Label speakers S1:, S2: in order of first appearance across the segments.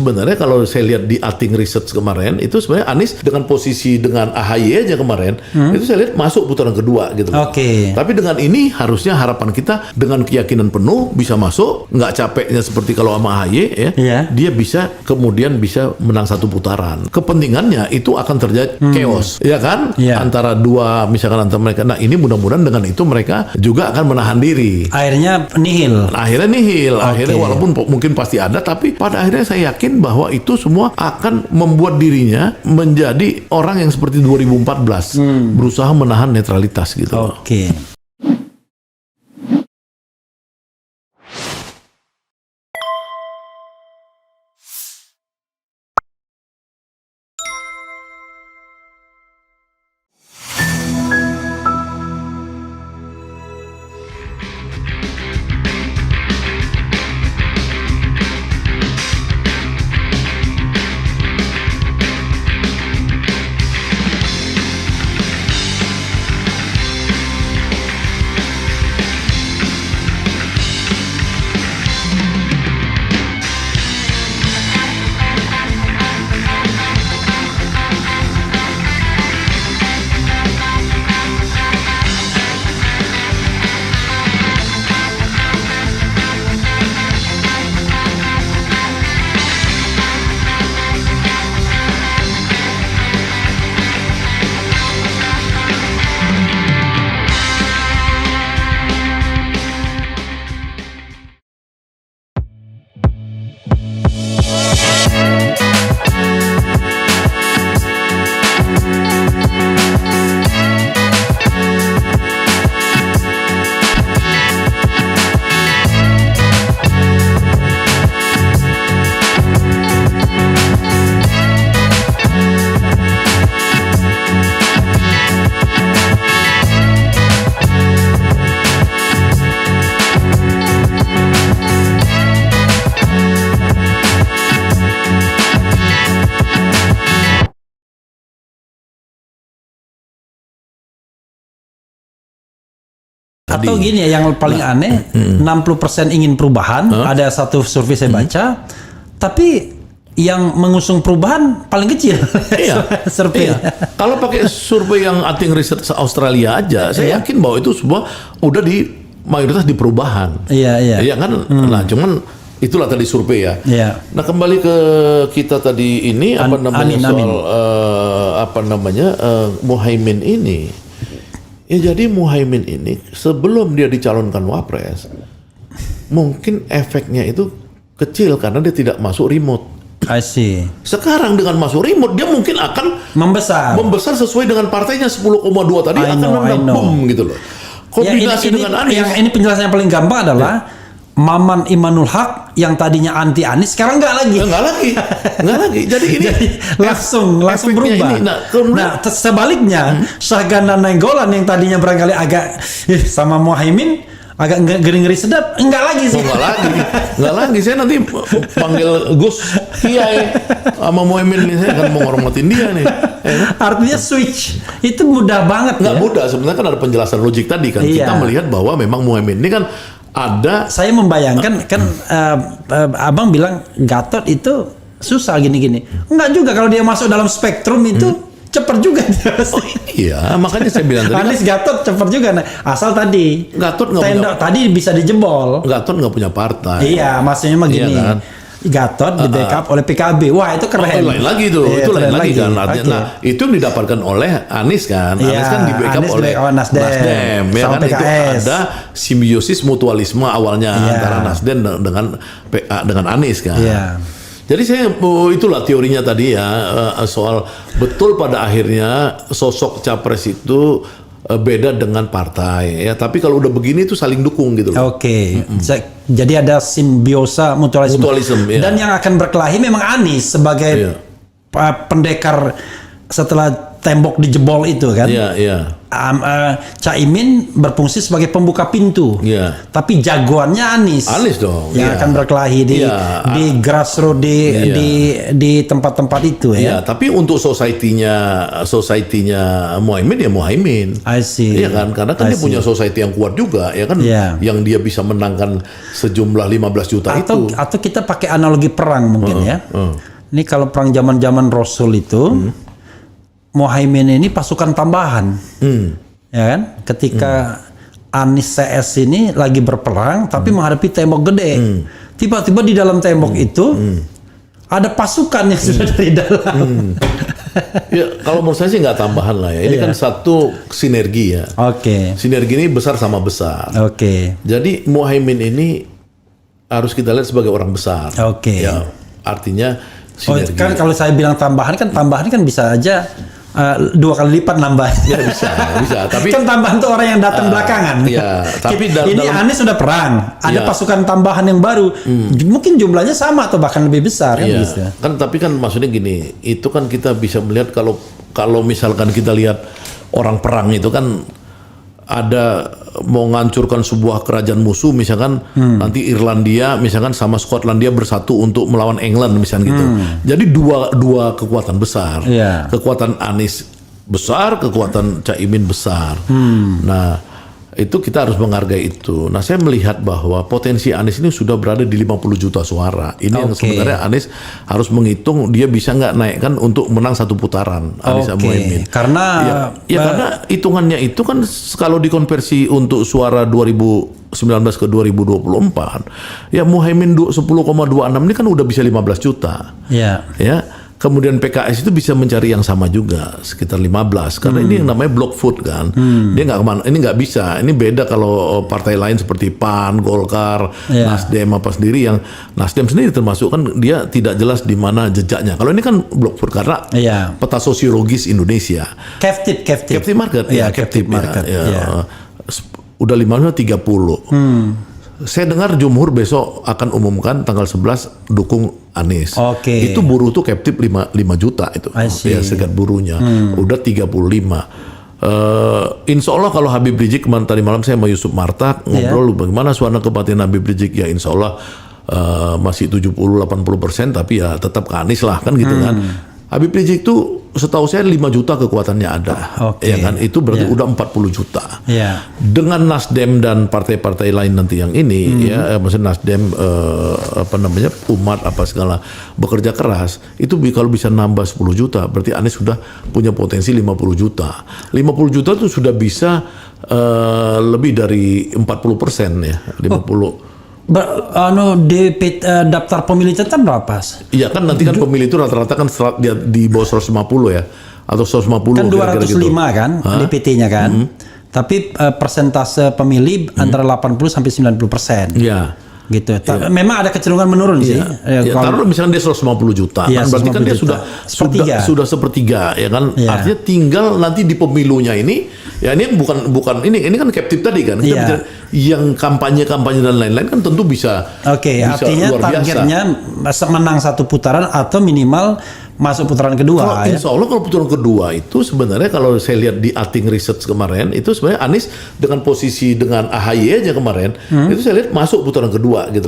S1: Sebenarnya kalau saya lihat di Ating Research kemarin, itu sebenarnya Anies dengan posisi dengan AHY aja kemarin, itu saya lihat masuk putaran kedua gitu.
S2: Oke.
S1: Tapi dengan ini harusnya harapan kita dengan keyakinan penuh bisa masuk, nggak capeknya seperti kalau sama AHY ya,
S2: Iya.
S1: dia bisa kemudian bisa menang satu putaran. Kepentingannya itu akan terjadi chaos, ya kan?
S2: Iya.
S1: Antara dua, misalkan antara mereka. Nah ini mudah-mudahan dengan itu mereka juga akan menahan diri.
S2: Akhirnya nihil.
S1: Akhirnya nihil, akhirnya
S2: Oke.
S1: walaupun mungkin pasti ada, tapi pada akhirnya saya yakin bahwa itu semua akan membuat dirinya menjadi orang yang seperti 2014, berusaha menahan netralitas gitu.
S2: Oke. Atau gini ya, yang paling aneh, 60% ingin perubahan. Ada satu survei saya baca, tapi yang mengusung perubahan paling kecil.
S1: Iya,
S2: survei.
S1: iya. Kalau pakai survei yang Ating Research Australia aja, saya yakin bahwa itu semua udah di mayoritas di perubahan.
S2: Iya, iya.
S1: Iya kan? Nah, cuman itulah tadi survei ya.
S2: Iya.
S1: Nah, kembali ke kita tadi ini apa namanya soal apa namanya Muhaimin ini. Ya jadi Muhaimin ini sebelum dia dicalonkan wapres, mungkin efeknya itu kecil karena dia tidak masuk remote.
S2: I see.
S1: Sekarang dengan masuk remote dia mungkin akan
S2: Membesar.
S1: sesuai dengan partainya 10,2 tadi
S2: I
S1: akan
S2: know.
S1: boom gitu loh. Kombinasi dengan Anies.
S2: Yang ini penjelasan yang paling gampang adalah Maman Imanul Haq yang tadinya anti Anies sekarang nggak lagi.
S1: Nggak lagi. Jadi ini
S2: langsung
S1: efeknya
S2: berubah.
S1: ini.
S2: Nah, sebaliknya Syahganda Nainggolan yang tadinya barangkali agak sama Muhaimin agak ngeri-ngeri sedap, enggak lagi sih.
S1: Nggak lagi. Saya nanti panggil Gus Kiai sama Muhaimin nih, saya akan mau ngormatin dia nih.
S2: Artinya switch itu mudah banget.
S1: Nggak
S2: ya?
S1: mudah. Sebenarnya kan ada penjelasan logik tadi kan.
S2: Iya.
S1: Kita melihat bahwa memang Muhaimin ini kan ada.
S2: Saya membayangkan kan abang bilang Gatot itu susah gini-gini. Enggak juga kalau dia masuk dalam spektrum itu cepat juga.
S1: Oh iya, makanya saya bilang tadi.
S2: Anies Gatot cepat juga. Nah, asal tadi
S1: Gatot nggak punya.
S2: tadi bisa dijebol.
S1: Gatot nggak punya partai.
S2: Iya, maksudnya mah gini.
S1: Iya kan?
S2: Gatot di backup oleh PKB. Wah, itu keren.
S1: Lain lagi tuh,
S2: Iya,
S1: itu lain lagi kan. Artinya,
S2: Oke.
S1: nah, itu yang didapatkan oleh Anies kan.
S2: Iya,
S1: Anies kan di backup
S2: Anies
S1: oleh
S2: Nasdem
S1: ya
S2: sama
S1: kan. Itu
S2: PKS.
S1: ada simbiosis mutualisme awalnya
S2: Iya.
S1: antara Nasdem dengan Anies kan.
S2: Iya.
S1: Jadi saya itulah teorinya tadi ya soal betul pada akhirnya sosok capres itu beda dengan partai ya, tapi kalau udah begini itu saling dukung gitu loh.
S2: Oke. Jadi ada simbiosa mutualisme.
S1: Iya.
S2: Dan yang akan berkelahi memang Anies sebagai pendekar setelah tembok dijebol itu kan.
S1: Iya.
S2: Caimin berfungsi sebagai pembuka pintu.
S1: Iya.
S2: Tapi jagoannya Anies.
S1: Anies dong.
S2: Yang akan berkelahi di grassroots di tempat-tempat itu
S1: ya. Tapi untuk society-nya Muhaimin ya Muhaimin.
S2: I see.
S1: Iya kan? Karena kan dia punya society yang kuat juga ya kan. Yang dia bisa menangkan sejumlah 15 juta itu.
S2: Atau kita pakai analogi perang mungkin ya. Ini kalau perang zaman-zaman Rasul itu Muhaimin ini pasukan tambahan, ya kan? Ketika Anies CS ini lagi berperang, tapi menghadapi tembok gede, tiba-tiba di dalam tembok itu ada pasukan yang sudah dari dalam.
S1: Ya, kalau menurut saya sih nggak tambahan lah ya. Ini kan satu sinergi ya. Sinergi ini besar sama besar. Jadi Muhaimin ini harus kita lihat sebagai orang besar. Ya, artinya sinergi.
S2: Kan kalau saya bilang tambahan kan bisa aja 2 kali lipat nambah.
S1: Ya bisa. Tapi
S2: kan tambahan tuh orang yang datang belakangan.
S1: Ya, tapi
S2: ini Anies sudah perang, ada pasukan tambahan yang baru. Mungkin jumlahnya sama atau bahkan lebih besar kan gitu.
S1: Kan tapi kan maksudnya gini, itu kan kita bisa melihat kalau misalkan kita lihat orang perang itu kan ada mau ngancurkan sebuah kerajaan musuh misalkan nanti Irlandia misalkan sama Skotlandia bersatu untuk melawan England misalkan gitu. Jadi dua kekuatan besar. Kekuatan Anies besar, kekuatan Caimin besar. Nah, itu kita harus menghargai itu. Nah, saya melihat bahwa potensi Anies ini sudah berada di 50 juta suara. Ini yang sebenarnya Anies harus menghitung dia bisa nggak naikkan untuk menang satu putaran Anies sama Muhaimin.
S2: Karena
S1: karena hitungannya itu kan kalau dikonversi untuk suara 2019 ke 2024, ya Muhaimin 10,26 ini kan udah bisa 15 juta. Ya. Kemudian PKS itu bisa mencari yang sama juga sekitar 15 karena ini yang namanya block vote kan. Dia nggak kemana, ini nggak bisa. Ini beda kalau partai lain seperti PAN, Golkar, Nasdem apa sendiri yang Nasdem sendiri termasuk kan dia tidak jelas di mana jejaknya. Kalau ini kan block vote karena peta sosiologis Indonesia. Captive market. Captive market. Udah 30. Saya dengar Jumhur besok akan umumkan tanggal 11 dukung Anies. Itu buruh tuh captive 5 juta itu. Ya serikat buruhnya. Udah 35. Insya Allah kalau Habib Rizik kemarin tadi malam saya sama Yusuf Martak ngobrol bagaimana suara kebatinan Habib Rizik, ya insya Allah masih 70-80%, tapi ya tetap ke Anies lah kan gitu kan. Habib Rizik itu setahu saya 5 juta kekuatannya ada, ya kan? Itu berarti udah 40 juta. Dengan Nasdem dan partai-partai lain nanti yang ini, ya, maksudnya Nasdem umat apa segala bekerja keras, itu kalau bisa nambah 10 juta, berarti Anies sudah punya potensi 50 juta. 50 juta itu sudah bisa lebih dari 40% ya, 50.
S2: Daftar pemilih tetap berapa?
S1: Iya kan nanti kan pemilih itu rata-rata kan di bawah 150 ya atau 150
S2: kan 205 gitu. Kan DPT-nya kan. Tapi persentase pemilih antara 80 sampai 90%. Iya. Gitu. Memang ada kecenderungan menurun sih.
S1: Taruh misalnya dia 150 juta, kan berarti kan dia sudah sepertiga ya kan. Artinya tinggal nanti di pemilunya ini, ya ini bukan ini kan captive tadi kan. Kita bicara yang kampanye dan lain-lain kan tentu bisa.
S2: Artinya targetnya menang satu putaran atau minimal masuk putaran kedua.
S1: Kalau insya Allah kalau putaran kedua itu sebenarnya kalau saya lihat di Ating Research kemarin itu sebenarnya Anies dengan posisi dengan AHY aja kemarin itu saya lihat masuk putaran kedua gitu.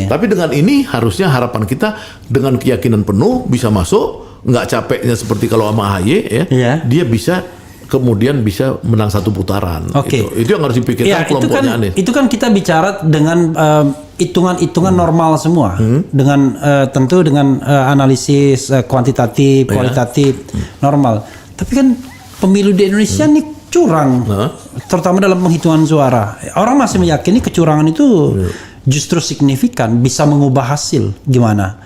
S1: Tapi dengan ini harusnya harapan kita dengan keyakinan penuh bisa masuk, nggak capeknya seperti kalau sama AHY dia bisa kemudian bisa menang satu putaran. Itu yang harus dipikirkan kelompoknya Anies.
S2: Itu kan kita bicara dengan hitungan-hitungan normal semua, dengan tentu dengan analisis kuantitatif, kualitatif normal. Tapi kan pemilu di Indonesia ini curang, terutama dalam penghitungan suara. Orang masih meyakini kecurangan itu justru signifikan, bisa mengubah hasil. Gimana?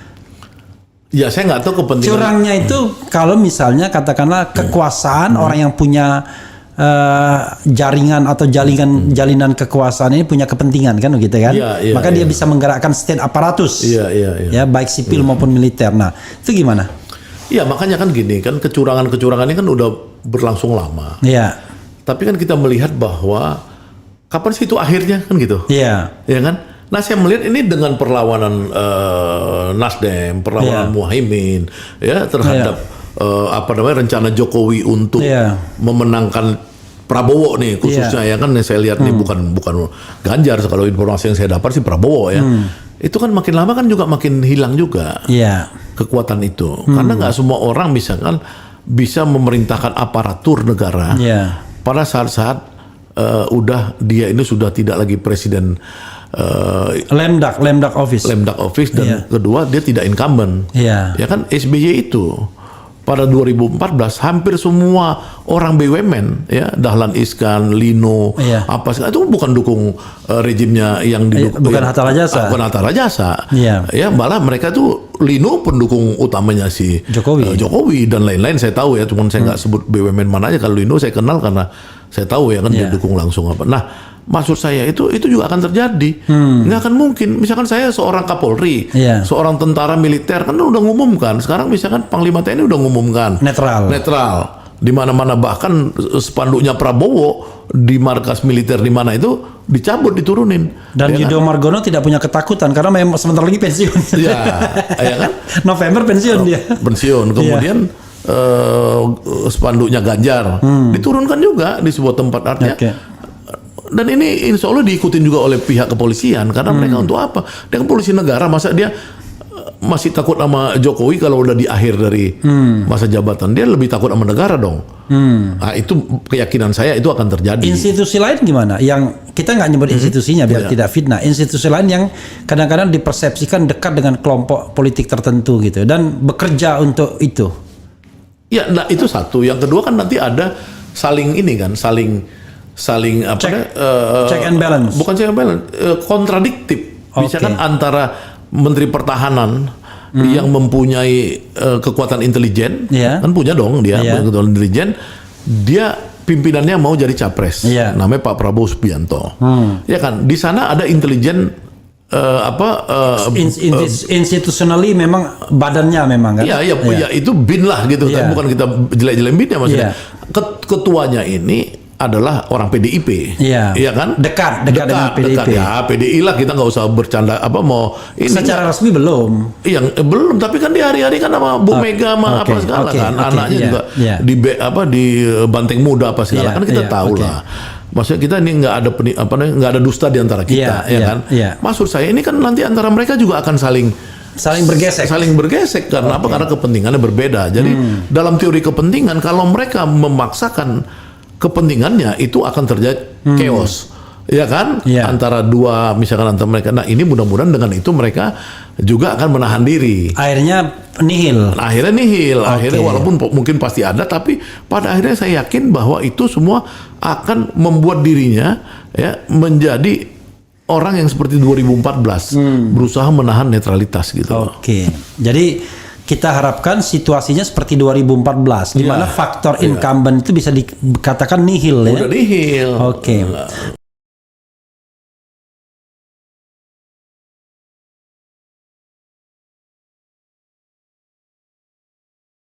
S1: Ya saya nggak tahu kepentingan.
S2: Curangnya itu kalau misalnya katakanlah kekuasaan orang yang punya jaringan atau jalinan kekuasaan ini punya kepentingan kan begitu kan, maka dia bisa menggerakkan state aparatus, ya baik sipil maupun militer. Nah itu gimana?
S1: Ya makanya kan gini kan kecurangan ini kan udah berlangsung lama. Tapi kan kita melihat bahwa kapan sih itu akhirnya kan gitu. Ya kan. Nah saya melihat ini dengan perlawanan Nasdem, perlawanan Muhaimin ya terhadap rencana Jokowi untuk memenangkan Prabowo nih khususnya ya kan, saya lihat nih bukan Ganjar, kalau informasi yang saya dapat sih Prabowo ya. Itu kan makin lama kan juga makin hilang juga kekuatan itu, karena nggak semua orang misalkan bisa memerintahkan aparatur negara pada saat-saat udah dia ini sudah tidak lagi presiden
S2: Lemdak office
S1: dan kedua dia tidak incumbent ya kan. SBY itu pada 2014 hampir semua orang BUMN ya, Dahlan Iskan, Lino, apa segala itu bukan dukung rejimnya yang didukung,
S2: bukan Hatta Rajasa.
S1: Bukan Hatta Rajasa. Ya, malah mereka tuh Lino pendukung utamanya si Jokowi dan lain-lain, saya tahu ya, cuman saya nggak sebut BUMN mana aja. Kalau Lino saya kenal karena saya tahu ya kan dia dukung langsung apa. Nah, maksud saya itu juga akan terjadi. Nggak akan mungkin. Misalkan saya seorang Kapolri, seorang tentara militer kan udah ngumumkan. Sekarang misalkan Panglima TNI udah ngumumkan netral. Di mana-mana, bahkan spanduknya Prabowo di markas militer di mana itu dicabut, diturunin.
S2: Dan Yudo Margono tidak punya ketakutan karena memang sebentar lagi pensiun.
S1: Ya kan?
S2: November pensiun dia.
S1: Pensiun. Kemudian spanduknya Ganjar diturunkan juga di sebuah tempat, artinya. Dan ini insya Allah diikutin juga oleh pihak kepolisian, karena mereka untuk apa? Dia kan polisi negara, masa dia masih takut sama Jokowi kalau udah di akhir dari masa jabatan? Dia lebih takut sama negara dong. Nah, itu keyakinan saya itu akan terjadi.
S2: Institusi lain gimana? Yang kita nggak nyebut institusinya biar tidak fitnah. Institusi lain yang kadang-kadang dipersepsikan dekat dengan kelompok politik tertentu gitu dan bekerja untuk itu.
S1: Ya, nah itu satu. Yang kedua kan nanti ada saling apa
S2: check and balance.
S1: Bukan check and balance, kontradiktif. Misalkan antara Menteri Pertahanan yang mempunyai kekuatan intelijen, kan punya dong dia kekuatan intelijen, dia pimpinannya mau jadi capres, namanya Pak Prabowo Subianto, ya kan? Di sana ada intelijen
S2: institutionally memang badannya memang kan?
S1: Ya itu BIN lah gitu kan, bukan kita jelek-jelekin BIN ya maksudnya. Ketuanya ini adalah orang PDIP, ya kan? Dekat dengan PDIP. Ya PDI lah, kita nggak usah bercanda mau ini. Secara
S2: resmi belum.
S1: Belum, tapi kan di hari-hari kan sama Bu Mega sama apa segala kan, anaknya juga di banteng muda apa segala kan kita tahu lah. Maksudnya kita ini nggak ada dusta di antara kita, ya kan? Maksud saya ini kan nanti antara mereka juga akan saling bergesek karena apa? Karena kepentingannya berbeda. Jadi dalam teori kepentingan, kalau mereka memaksakan kepentingannya, itu akan terjadi chaos, ya kan? Antara dua, misalkan antara mereka. Nah, ini mudah-mudahan dengan itu mereka juga akan menahan diri. Akhirnya nihil. Akhirnya walaupun mungkin pasti ada, tapi pada akhirnya saya yakin bahwa itu semua akan membuat dirinya menjadi orang yang seperti 2014 berusaha menahan netralitas gitu.
S2: Jadi kita harapkan situasinya seperti 2014 di mana faktor incumbent itu bisa dikatakan nihil. Udah
S1: nihil.